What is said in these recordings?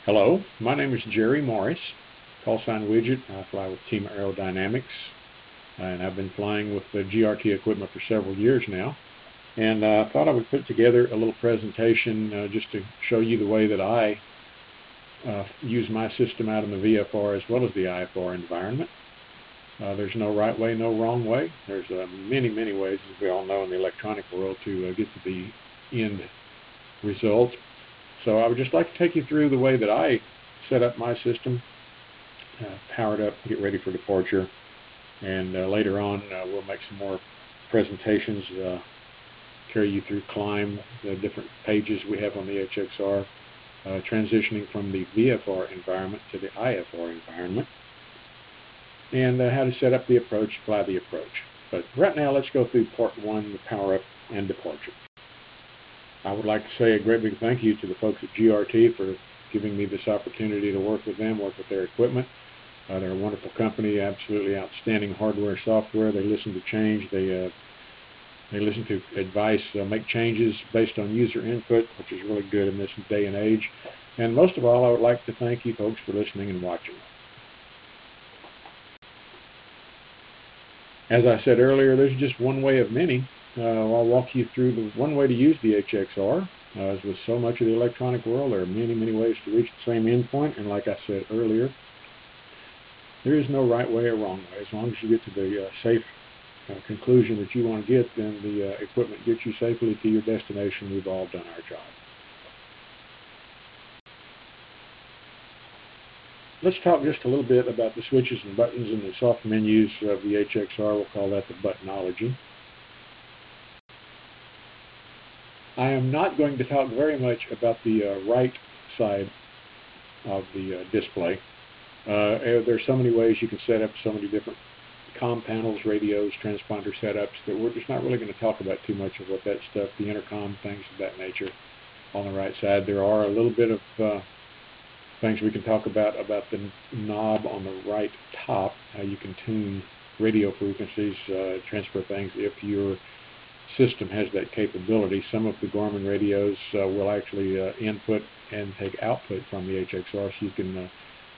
Hello, my name is Jerry Morris, call sign Widget. I fly with Team AeroDynamix, and I've been flying with the GRT equipment for several years now. And I thought I would put together a little presentation just to show you the way that I use my system out in the VFR as well as the IFR environment. There's no right way, no wrong way. There's many ways, as we all know in the electronic world, to get to the end result. So I would just like to take you through the way that I set up my system, power it up, get ready for departure, and later on we'll make some more presentations, carry you through climb, the different pages we have on the HXr, transitioning from the VFR environment to the IFR environment, and how to set up the approach, fly the approach. But right now let's go through part one, the power up and departure. I would like to say a great big thank you to the folks at GRT for giving me this opportunity to work with them, work with their equipment. They're a wonderful company, absolutely outstanding hardware, software. They listen to change. They listen to advice, make changes based on user input, which is really good in this day and age. And most of all, I would like to thank you folks for listening and watching. As I said earlier, there's just one way of many. I'll walk you through the one way to use the HXr. As with so much of the electronic world, there are many ways to reach the same endpoint, and like I said earlier, there is no right way or wrong way. As long as you get to the safe conclusion that you want to get, then the equipment gets you safely to your destination. We've all done our job. Let's talk just a little bit about the switches and buttons and the soft menus of the HXr. We'll call that the buttonology. I am not going to talk very much about the right side of the display. There's so many ways you can set up so many different comm panels, radios, transponder setups that we're just not really going to talk about too much of what that stuff, the intercom, things of that nature on the right side. There are a little bit of things we can talk about the knob on the right top, how you can tune radio frequencies, transfer things if your system has that capability. Some of the Garmin radios will actually input and take output from the HXr, so you can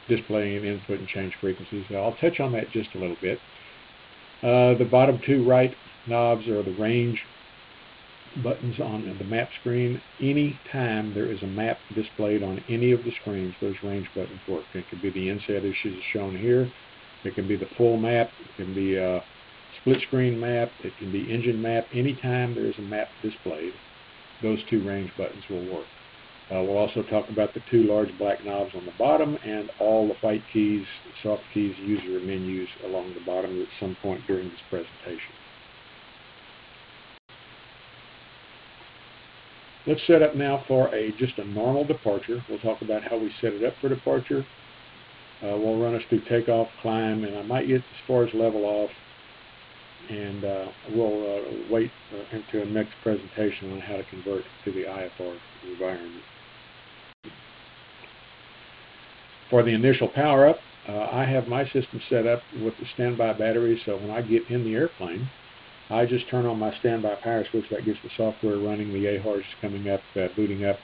display and input and change frequencies. Now, I'll touch on that just a little bit. The bottom two right knobs are the range buttons on the map screen. Any time there is a map displayed on any of the screens, those range buttons work. It could be the inset issues shown here. It can be the full map. It can be split screen map, it can be engine map. Anytime there is a map displayed, those two range buttons will work. We'll also talk about the two large black knobs on the bottom and all the white keys, soft keys, user menus along the bottom at some point during this presentation. Let's set up now for just a normal departure. We'll talk about how we set it up for departure. We'll run us through takeoff, climb, and I might get as far as level off, and we'll wait into a next presentation on how to convert to the IFR environment. For the initial power up, I have my system set up with the standby battery, so when I get in the airplane, I just turn on my standby power switch. That gets the software running, the AHRS is coming up, booting up.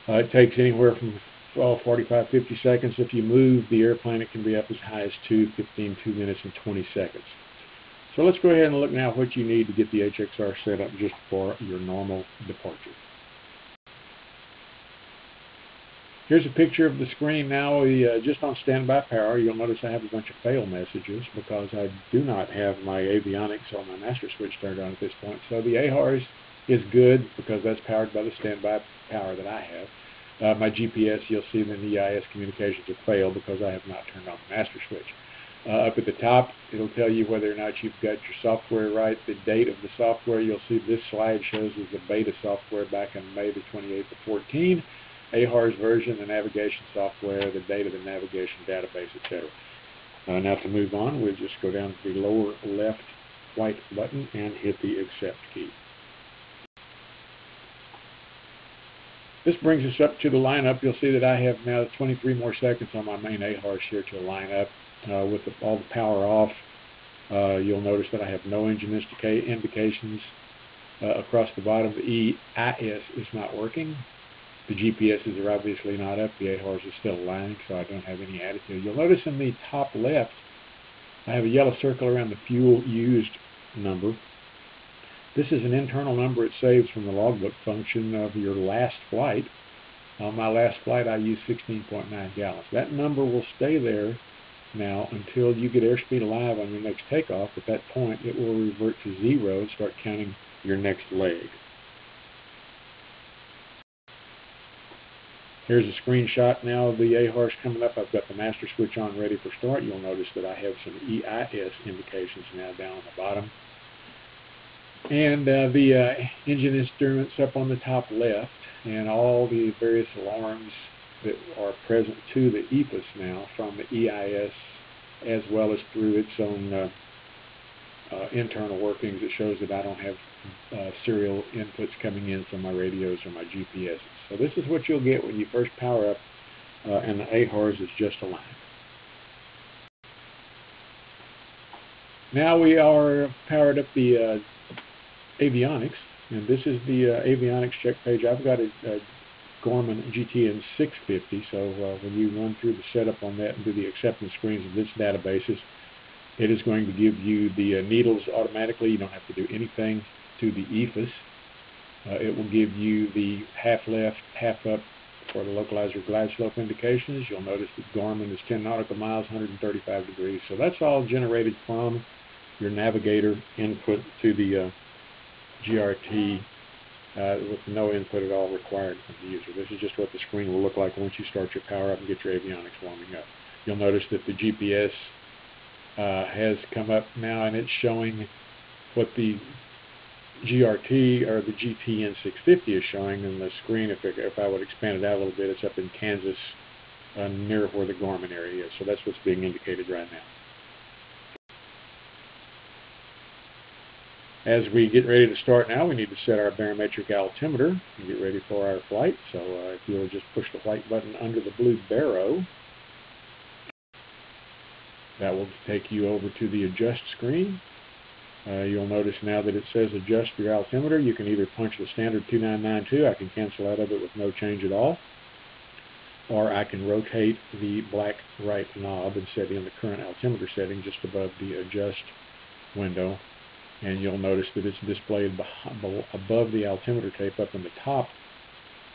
It takes anywhere from 45-50 seconds. If you move the airplane, it can be up as high as 2 minutes and 20 seconds. So let's go ahead and look now what you need to get the HXr set up just for your normal departure. Here's a picture of the screen now. Just on standby power, you'll notice I have a bunch of fail messages because I do not have my avionics or my master switch turned on at this point. So the AHRS is good because that's powered by the standby power that I have. My GPS, you'll see in the EIS communications have failed because I have not turned on the master switch. Up at the top, it'll tell you whether or not you've got your software right, the date of the software. You'll see this slide shows is the beta software back on May the 28th of 14, AHRS version, the navigation software, the date of the navigation database, etc. Now to move on, we'll just go down to the lower left white button and hit the accept key. This brings us up to the lineup. You'll see that I have now 23 more seconds on my main AHRS here to line up. With all the power off, you'll notice that I have no engine indications across the bottom. The EIS is not working. The GPSs are obviously not up. The AHRS is still aligning, so I don't have any added to it. You'll notice in the top left, I have a yellow circle around the fuel used number. This is an internal number it saves from the logbook function of your last flight. On my last flight, I used 16.9 gallons. That number will stay there now until you get airspeed alive on your next takeoff. At that point, it will revert to 0 and start counting your next leg. Here's a screenshot now of the AHRS coming up. I've got the master switch on ready for start. You'll notice that I have some EIS indications now down on the bottom. And the engine instruments up on the top left, and all the various alarms that are present to the EPIS now from the EIS, as well as through its own internal workings. It shows that I don't have serial inputs coming in from my radios or my GPS. So this is what you'll get when you first power up and the AHRS is just aligned. Now we are powered up the avionics, and this is the avionics check page. I've got a Garmin GTN 650, so when you run through the setup on that and do the acceptance screens of this databases, it is going to give you the needles automatically. You don't have to do anything to the EFIS. It will give you the half left, half up for the localizer glide slope indications. You'll notice that Garmin is 10 nautical miles, 135 degrees. So that's all generated from your navigator input to the GRT with no input at all required from the user. This is just what the screen will look like once you start your power up and get your avionics warming up. You'll notice that the GPS has come up now, and it's showing what the GRT or the GTN 650 is showing in the screen. If I would expand it out a little bit, it's up in Kansas near where the Garmin area is. So that's what's being indicated right now. As we get ready to start now, we need to set our barometric altimeter and get ready for our flight. So if you'll just push the white button under the blue baro, that will take you over to the adjust screen. You'll notice now that it says adjust your altimeter. You can either punch the standard 2992. I can cancel out of it with no change at all. Or I can rotate the black right knob and set in the current altimeter setting just above the adjust window. And you'll notice that it's displayed above the altimeter tape up in the top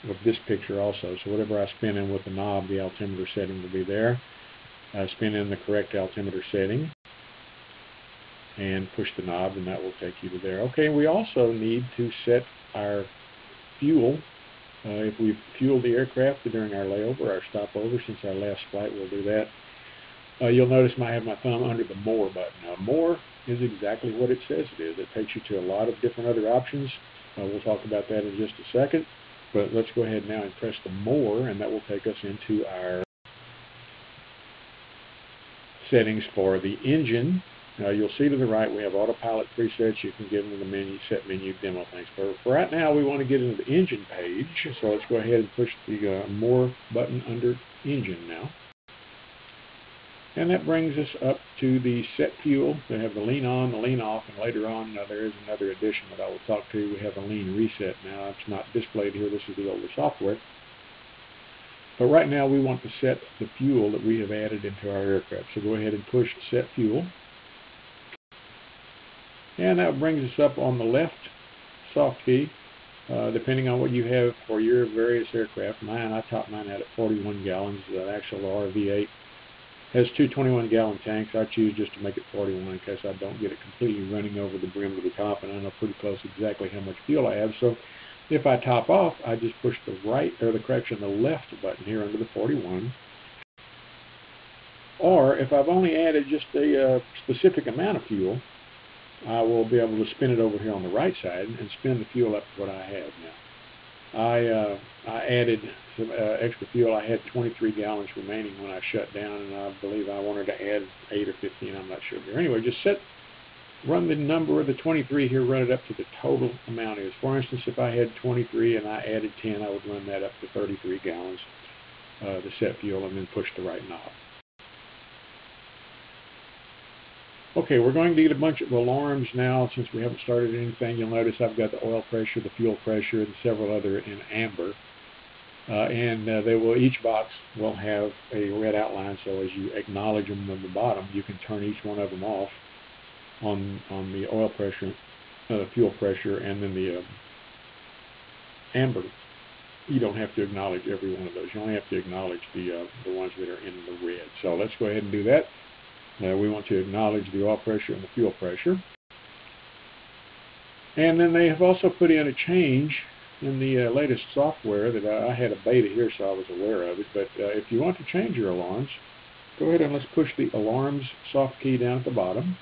of this picture also. So whatever I spin in with the knob, the altimeter setting will be there. I spin in the correct altimeter setting and push the knob, and that will take you to there. Okay, we also need to set our fuel. If we've fueled the aircraft during our layover, our stopover, since our last flight, we'll do that. You'll notice I have my thumb under the More button. Now, More is exactly what it says it is. It takes you to a lot of different other options. We'll talk about that in just a second. But let's go ahead now and press the More, and that will take us into our settings for the engine. You'll see to the right we have autopilot presets. You can get into the menu, set menu, demo things. For right now, we want to get into the engine page. So let's go ahead and push the More button under engine now. And that brings us up to the set fuel. We have the lean on, the lean off, and later on there is another addition that I will talk to. We have a lean reset now. It's not displayed here. This is the older software. But right now we want to set the fuel that we have added into our aircraft. So go ahead and push set fuel. And that brings us up on the left soft key, depending on what you have for your various aircraft. I top mine out at 41 gallons. The actual RV8 has two 21-gallon tanks. I choose just to make it 41 in case I don't get it completely running over the brim to the top, and I know pretty close exactly how much fuel I have. So if I top off, I just push the the left button here under the 41. Or if I've only added just a specific amount of fuel, I will be able to spin it over here on the right side and spin the fuel up to what I have now. I added some extra fuel. I had 23 gallons remaining when I shut down, and I believe I wanted to add 8 or 15. I'm not sure here. Anyway, just run the number of the 23 here, run it up to the total amount is. For instance, if I had 23 and I added 10, I would run that up to 33 gallons, the set fuel, and then push the right knob. Okay, we're going to get a bunch of alarms now since we haven't started anything. You'll notice I've got the oil pressure, the fuel pressure, and several other in amber. they will, each box will have a red outline, so as you acknowledge them on the bottom, you can turn each one of them off on the oil pressure, fuel pressure, and then the amber. You don't have to acknowledge every one of those. You only have to acknowledge the ones that are in the red. So let's go ahead and do that. We want to acknowledge the oil pressure and the fuel pressure. And then they have also put in a change in the latest software that I had a beta here, so I was aware of it. But if you want to change your alarms, go ahead and let's push the alarms soft key down at the bottom.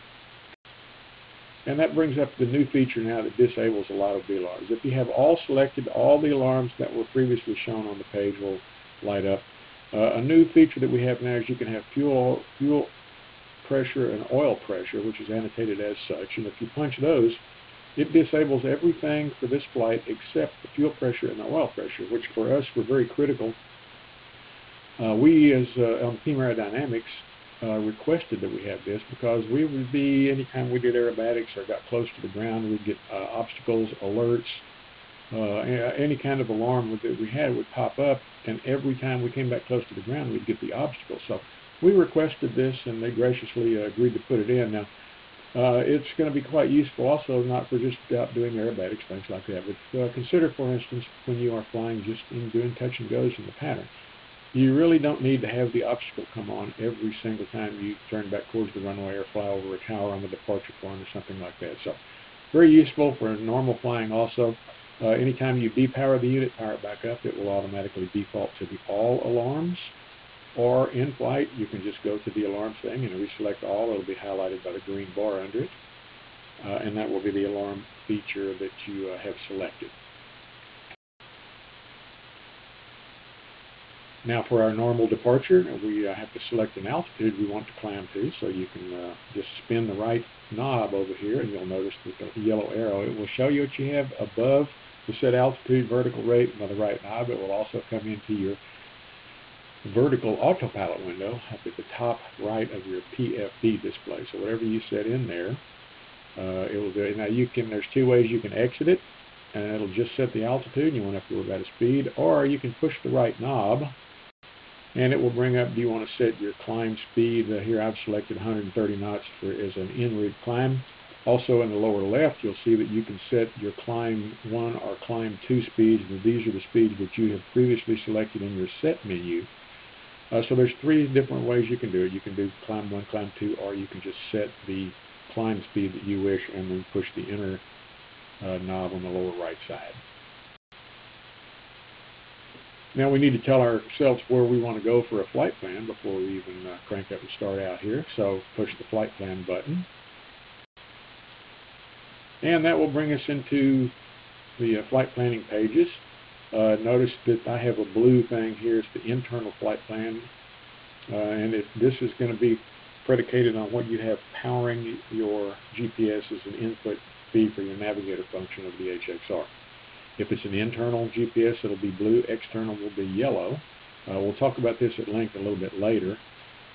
And that brings up the new feature now that disables a lot of the alarms. If you have all selected, all the alarms that were previously shown on the page will light up. A new feature that we have now is you can have fuel pressure and oil pressure, which is annotated as such. And if you punch those, it disables everything for this flight except the fuel pressure and the oil pressure, which for us were very critical. We, as on Team AeroDynamix, requested that we have this because we would be, anytime we did aerobatics or got close to the ground, we'd get obstacles, alerts, any kind of alarm that we had would pop up, and every time we came back close to the ground, we'd get the obstacle. So we requested this, and they graciously agreed to put it in. Now, it's going to be quite useful also, not for just out doing aerobatics, things like that, but consider, for instance, when you are flying just in doing touch and goes in the pattern. You really don't need to have the obstacle come on every single time you turn back towards the runway or fly over a tower on the departure point or something like that. So very useful for normal flying also. Anytime you depower the unit, power it back up, it will automatically default to the all alarms. Or in flight, you can just go to the alarm thing and reselect all. It'll be highlighted by the green bar under it. And that will be the alarm feature that you have selected. Now for our normal departure, we have to select an altitude we want to climb to. So you can just spin the right knob over here, and you'll notice that the yellow arrow, it will show you what you have above the set altitude, vertical rate, and by the right knob. It will also come into your vertical autopilot window up at the top right of your PFD display. So whatever you set in there, it will do it. Now there's two ways you can exit it, and it'll just set the altitude, and you won't have to worry about a speed, or you can push the right knob, and it will bring up, do you want to set your climb speed? Here I've selected 130 knots as an en route climb. Also in the lower left, you'll see that you can set your climb 1 or climb 2 speeds, and these are the speeds that you have previously selected in your set menu. So there's 3 different ways you can do it. You can do climb 1, climb 2, or you can just set the climb speed that you wish and then push the enter knob on the lower right side. Now we need to tell ourselves where we want to go for a flight plan before we even crank up and start out here. So push the flight plan button. And that will bring us into the flight planning pages. Notice that I have a blue thing here. It's the internal flight plan. And this is going to be predicated on what you have powering your GPS as an input feed for your navigator function of the HXr. If it's an internal GPS, it'll be blue. External will be yellow. We'll talk about this at length a little bit later.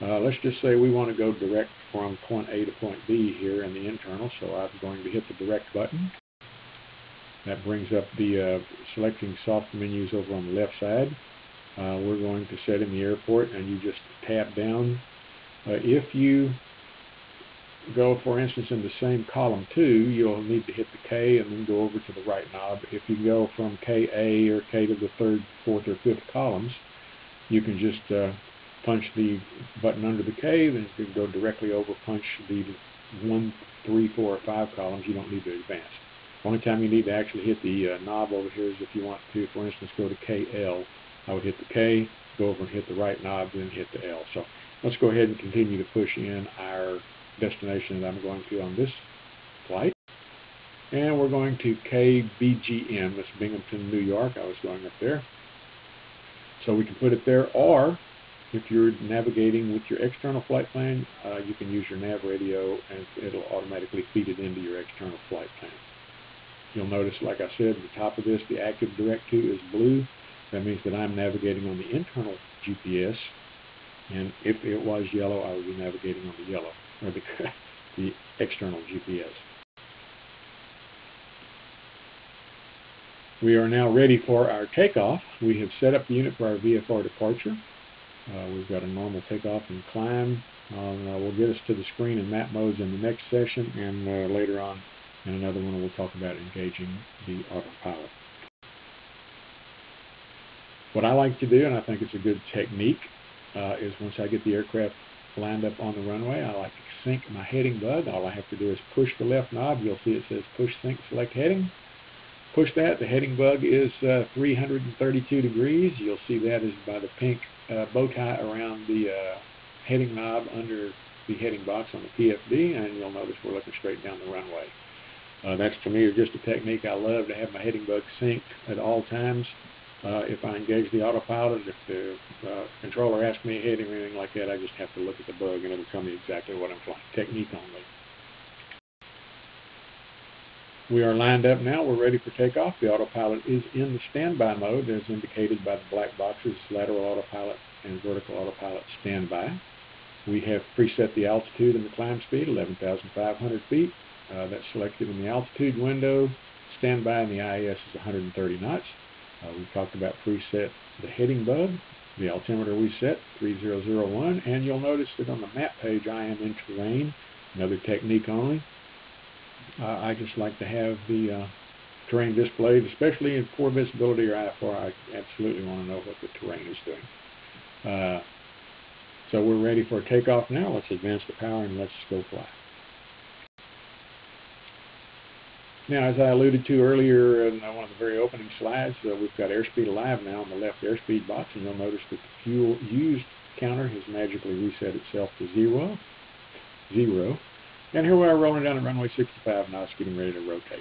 Let's just say we want to go direct from point A to point B here in the internal, so I'm going to hit the direct button. That brings up the selecting soft menus over on the left side. We're going to set in the airport, and you just tap down. If you go, for instance, in the same column 2, you'll need to hit the K and then go over to the right knob. If you go from KA or K to the 3rd, 4th, or 5th columns, you can just punch the button under the K, then you can go directly over, punch the 1, 3, 4, or 5 columns. You don't need to advance. The only time you need to actually hit the knob over here is if you want to, for instance, go to KL. I would hit the K, go over and hit the right knob, then hit the L. So let's go ahead and continue to push in our destination that I'm going to on this flight. And we're going to KBGM. That's Binghamton, New York. I was going up there. So we can put it there, or if you're navigating with your external flight plan, you can use your nav radio and it'll automatically feed it into your external flight plan. You'll notice, like I said, at the top of this, the active direct to is blue. That means that I'm navigating on the internal GPS, and if it was yellow, I would be navigating on the yellow, or the external GPS. We are now ready for our takeoff. We have set up the unit for our VFR departure. We've got a normal takeoff and climb. We'll get us to the screen and map modes in the next session, and later on in another one we'll talk about engaging the autopilot. What I like to do, and I think it's a good technique, is once I get the aircraft lined up on the runway, I like to sync my heading bug. All I have to do is push the left knob. You'll see it says push sync select heading. Push that. The heading bug is 332 degrees. You'll see that is by the pink bow tie around the heading knob under the heading box on the PFD, and you'll notice we're looking straight down the runway. That's, to me, just a technique. I love to have my heading bug synced at all times. If I engage the autopilot, if the controller asks me a heading or anything like that, I just have to look at the bug and it'll tell me exactly what I'm flying. Technique only. We are lined up now. We're ready for takeoff. The autopilot is in the standby mode as indicated by the black boxes, lateral autopilot and vertical autopilot standby. We have preset the altitude and the climb speed, 11,500 feet. That's selected in the altitude window. Standby in the IAS is 130 knots. We've talked about preset the heading bug. The altimeter we set, 3001, and you'll notice that on the map page I am in terrain, another technique only. I just like to have the terrain displayed, especially in poor visibility or IFR. I absolutely want to know what the terrain is doing. So we're ready for takeoff now. Let's advance the power and let's go fly. Now, as I alluded to earlier in one of the very opening slides, we've got airspeed alive now on the left airspeed box, and you'll notice that the fuel used counter has magically reset itself to zero. And here we are rolling down the runway 65 knots, getting ready to rotate.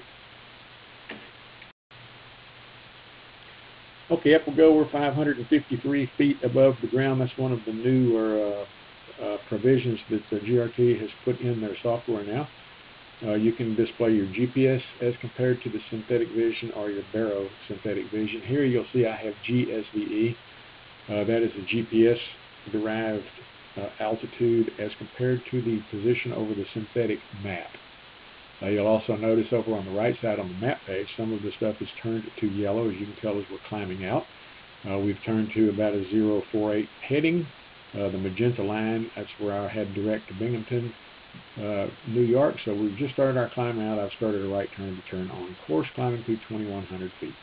Okay, up we go. We're 553 feet above the ground. That's one of the newer provisions that the GRT has put in their software now. You can display your GPS as compared to the synthetic vision or your Baro synthetic vision. Here you'll see I have GSVE. That is a GPS-derived altitude as compared to the position over the synthetic map. You'll also notice over on the right side on the map page, some of the stuff is turned to yellow, as you can tell as we're climbing out. We've turned to about a 048 heading. The magenta line, that's where I head direct to Binghamton, New York. So we've just started our climb out. I've started a right turn to turn on course, climbing through 2,100 feet.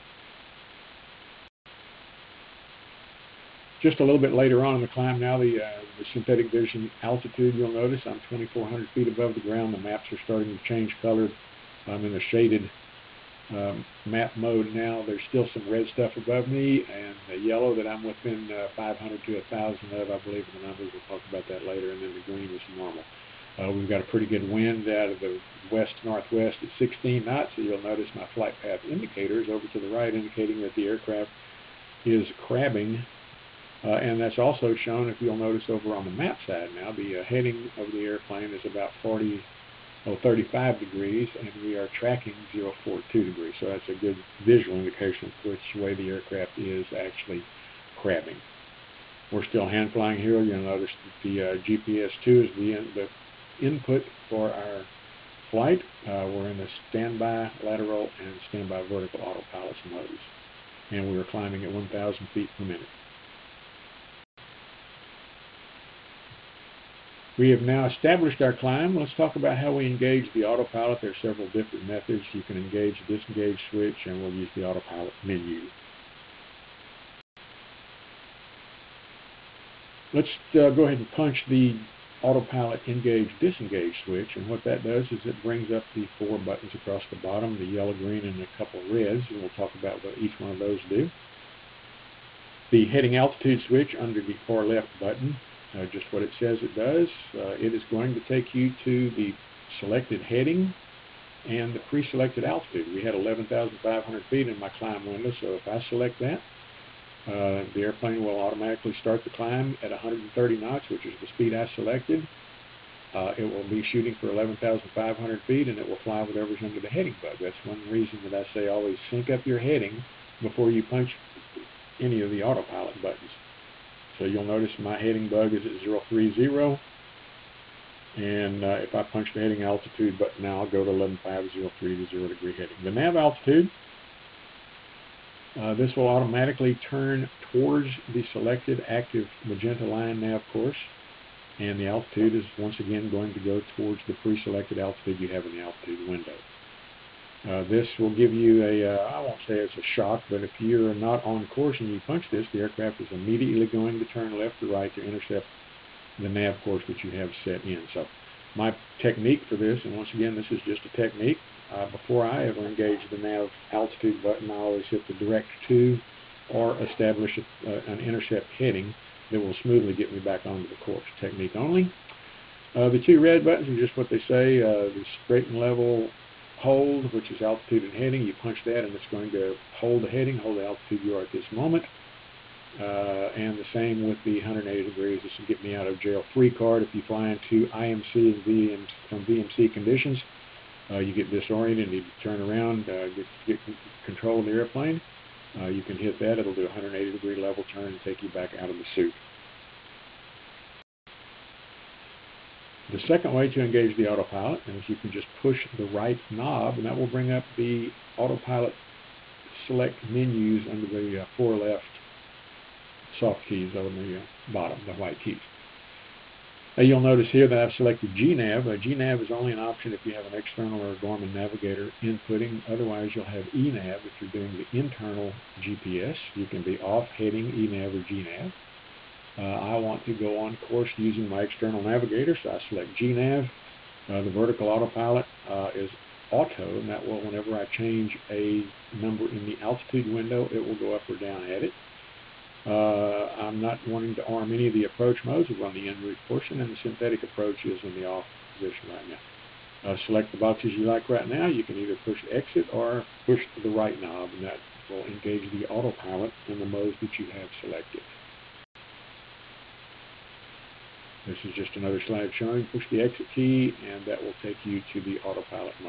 Just a little bit later on in the climb now, the synthetic vision altitude, you'll notice I'm 2,400 feet above the ground. The maps are starting to change color. I'm in the shaded map mode now. There's still some red stuff above me, and the yellow that I'm within 500 to 1,000 of, I believe in the numbers. We'll talk about that later. And then the green is normal. We've got a pretty good wind out of the west-northwest at 16 knots, so you'll notice my flight path indicators over to the right indicating that the aircraft is crabbing. And that's also shown, if you'll notice over on the map side now, the heading of the airplane is about 35 degrees, and we are tracking 042 degrees. So that's a good visual indication of which way the aircraft is actually crabbing. We're still hand flying here. You'll notice that the GPS-2 is the input for our flight. We're in the standby lateral and standby vertical autopilot modes, and we are climbing at 1,000 feet per minute. We have now established our climb. Let's talk about how we engage the autopilot. There are several different methods. You can engage the disengage switch, and we'll use the autopilot menu. Let's go ahead and punch the autopilot engage disengage switch, and what that does is it brings up the 4 buttons across the bottom, the yellow, green, and a couple of reds, and we'll talk about what each one of those do. The heading altitude switch under the far left button, just what it says it does. It is going to take you to the selected heading and the pre-selected altitude. We had 11,500 feet in my climb window, so if I select that, the airplane will automatically start the climb at 130 knots, which is the speed I selected. It will be shooting for 11,500 feet, and it will fly whatever's under the heading bug. That's one reason that I say always sync up your heading before you punch any of the autopilot buttons. So you'll notice my heading bug is at 030, and if I punch the heading altitude button now, I'll go to 11,503 to 0 degree heading. The nav altitude, This will automatically turn towards the selected active magenta line nav course, and the altitude is once again going to go towards the pre-selected altitude you have in the altitude window. This will give you I won't say it's a shock, but if you're not on course and you punch this, the aircraft is immediately going to turn left or right to intercept the nav course that you have set in. So my technique for this, and once again this is just a technique, before I ever engage the nav altitude button, I always hit the direct to or establish an intercept heading that will smoothly get me back onto the course. Technique only. The two red buttons are just what they say. The straight and level hold, which is altitude and heading. You punch that and it's going to hold the heading, hold the altitude you are at this moment. And the same with the 180 degrees. This will get me out of jail free card. If you fly into IMC and from VMC conditions, you get disoriented and you turn around, get control of the airplane. You can hit that. It'll do a 180 degree level turn and take you back out of the suit. The second way to engage the autopilot is you can just push the right knob, and that will bring up the autopilot select menus under the 4 left soft keys on the bottom, the white keys. You'll notice here that I've selected GNAV. GNAV is only an option if you have an external or a Garmin navigator inputting. Otherwise, you'll have ENAV if you're doing the internal GPS. You can be off heading ENAV or GNAV. I want to go on course using my external navigator, so I select GNAV. The vertical autopilot is auto, and that will, whenever I change a number in the altitude window, it will go up or down at it. I'm not wanting to arm any of the approach modes. We'll run the en route portion, and the synthetic approach is in the off position right now. Select the boxes you like right now. You can either push exit or push the right knob, and that will engage the autopilot in the modes that you have selected. This is just another slide showing push the exit key, and that will take you to the autopilot mode.